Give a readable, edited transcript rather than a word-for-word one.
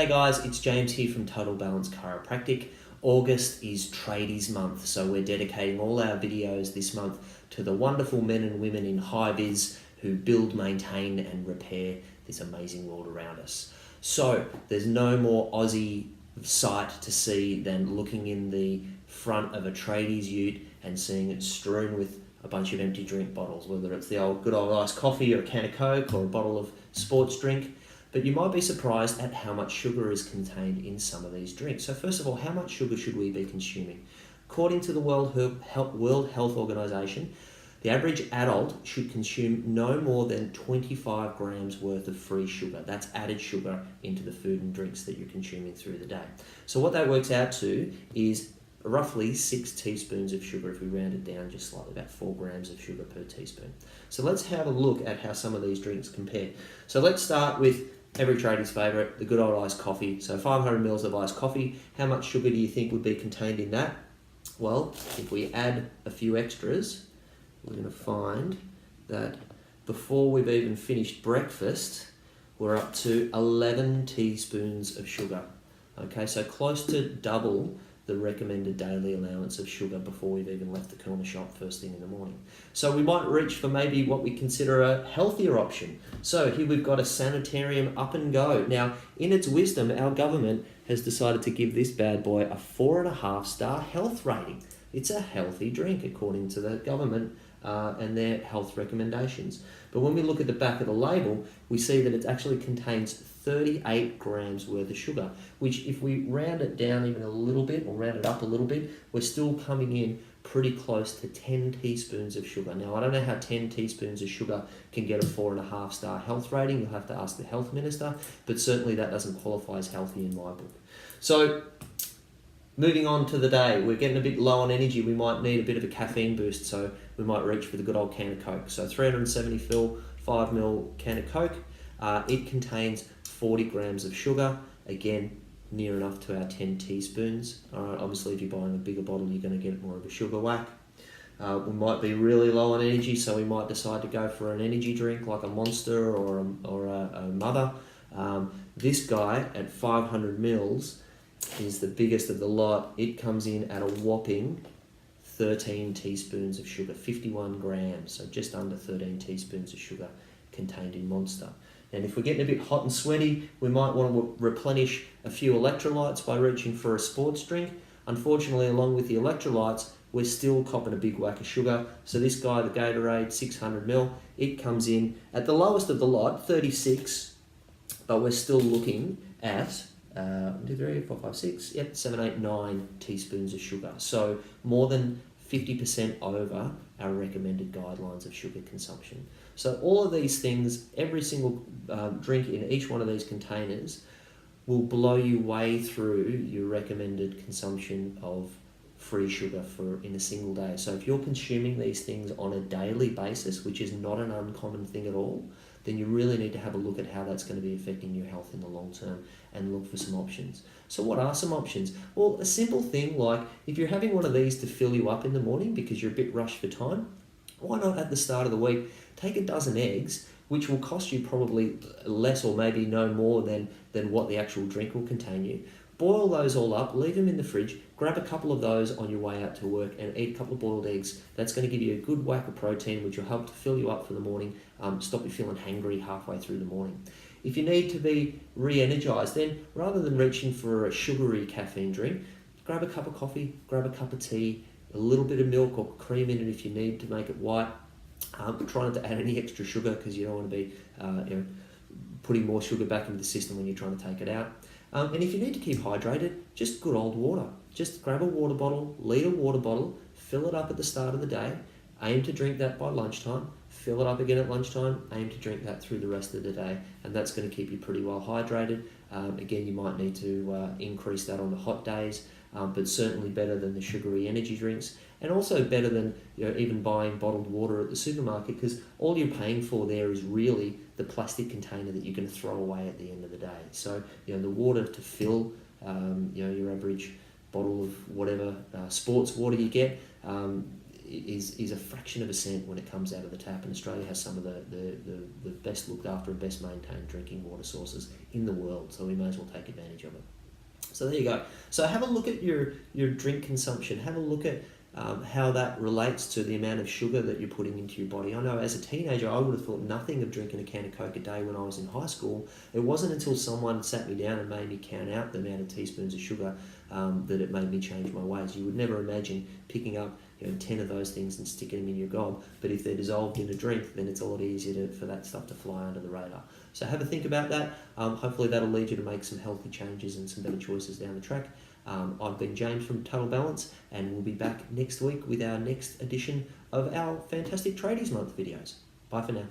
G'day guys, it's James here from Total Balance Chiropractic. August is Tradies month, so we're dedicating all our videos this month to the wonderful men and women in high vis who build, maintain and repair this amazing world around us. So there's no more Aussie sight to see than looking in the front of a tradies ute and seeing it strewn with a bunch of empty drink bottles, whether it's the good old iced coffee or a can of Coke or a bottle of sports drink. But you might be surprised at how much sugar is contained in some of these drinks. So first of all, how much sugar should we be consuming? According to the World Health Organization, the average adult should consume no more than 25 grams worth of free sugar. That's added sugar into the food and drinks that you're consuming through the day. So what that works out to is roughly 6 teaspoons of sugar if we round it down just slightly, about 4 grams of sugar per teaspoon. So let's have a look at how some of these drinks compare. So let's start with every tradie's favourite, the good old iced coffee. So 500 mils of iced coffee. How much sugar do you think would be contained in that? Well, if we add a few extras, we're going to find that before we've even finished breakfast, we're up to 11 teaspoons of sugar. Okay, so close to double the recommended daily allowance of sugar before we've even left the corner shop first thing in the morning. So we might reach for maybe what we consider a healthier option. So here we've got a Sanitarium Up and Go. Now, in its wisdom, our government has decided to give this bad boy a 4.5-star health rating. It's a healthy drink according to the government and their health recommendations. But when we look at the back of the label, we see that it actually contains 38 grams worth of sugar, which if we round it down even a little bit or round it up a little bit, we're still coming in pretty close to 10 teaspoons of sugar. Now, I don't know how 10 teaspoons of sugar can get a 4.5-star health rating. You'll have to ask the health minister, but certainly that doesn't qualify as healthy in my book. So moving on to the day, we're getting a bit low on energy. We might need a bit of a caffeine boost, so we might reach for the good old can of Coke. So 370 ml, 5 ml can of Coke. It contains 40 grams of sugar. Again, near enough to our 10 teaspoons. All right, obviously, if you're buying a bigger bottle, you're going to get more of a sugar whack. We might be really low on energy, so we might decide to go for an energy drink like a Monster or a Mother. This guy at 500 mils is the biggest of the lot. It comes in at a whopping 13 teaspoons of sugar, 51 grams, so just under 13 teaspoons of sugar contained in Monster. And if we're getting a bit hot and sweaty, we might want to replenish a few electrolytes by reaching for a sports drink. Unfortunately, along with the electrolytes, we're still copping a big whack of sugar. So this guy, the Gatorade 600 ml, it comes in at the lowest of the lot, 36, but we're still looking at 1, 2, 3, 4, 5, 6, 7, 8, 9 teaspoons of sugar. So more than 50% over our recommended guidelines of sugar consumption. So all of these things, every single drink in each one of these containers will blow you way through your recommended consumption of free sugar in a single day. So if you're consuming these things on a daily basis, which is not an uncommon thing at all, then you really need to have a look at how that's going to be affecting your health in the long term and look for some options. So what are some options? Well, a simple thing like if you're having one of these to fill you up in the morning because you're a bit rushed for time, why not at the start of the week take a dozen eggs, which will cost you probably less or maybe no more than what the actual drink will contain you. Boil those all up, leave them in the fridge, grab a couple of those on your way out to work and eat a couple of boiled eggs. That's going to give you a good whack of protein, which will help to fill you up for the morning, stop you feeling hangry halfway through the morning. If you need to be re-energized, then rather than reaching for a sugary caffeine drink, grab a cup of coffee, grab a cup of tea, a little bit of milk or cream in it if you need to make it white. Try not to add any extra sugar because you don't want to be putting more sugar back into the system when you're trying to take it out. And if you need to keep hydrated, just good old water. Just grab a water bottle, litre water bottle, fill it up at the start of the day, aim to drink that by lunchtime, fill it up again at lunchtime, aim to drink that through the rest of the day, and that's going to keep you pretty well hydrated. Again, you might need to increase that on the hot days, but certainly better than the sugary energy drinks, and also better than even buying bottled water at the supermarket, because all you're paying for there is really the plastic container that you're going to throw away at the end of the day. So the water to fill your average bottle of whatever sports water you get, is a fraction of a cent when it comes out of the tap, and Australia has some of the best looked after and best maintained drinking water sources in the world, so we may as well take advantage of it. So there you go. So have a look at your drink consumption. Have a look at how that relates to the amount of sugar that you're putting into your body. I know as a teenager, I would have thought nothing of drinking a can of Coke a day when I was in high school. It wasn't until someone sat me down and made me count out the amount of teaspoons of sugar that it made me change my ways. You would never imagine picking up 10 of those things and sticking them in your gob, but if they're dissolved in a drink, then it's a lot easier for that stuff to fly under the radar. So have a think about that. Hopefully that'll lead you to make some healthy changes and some better choices down the track. I've been James from Total Balance, and we'll be back next week with our next edition of our fantastic Tradies Month videos. Bye for now.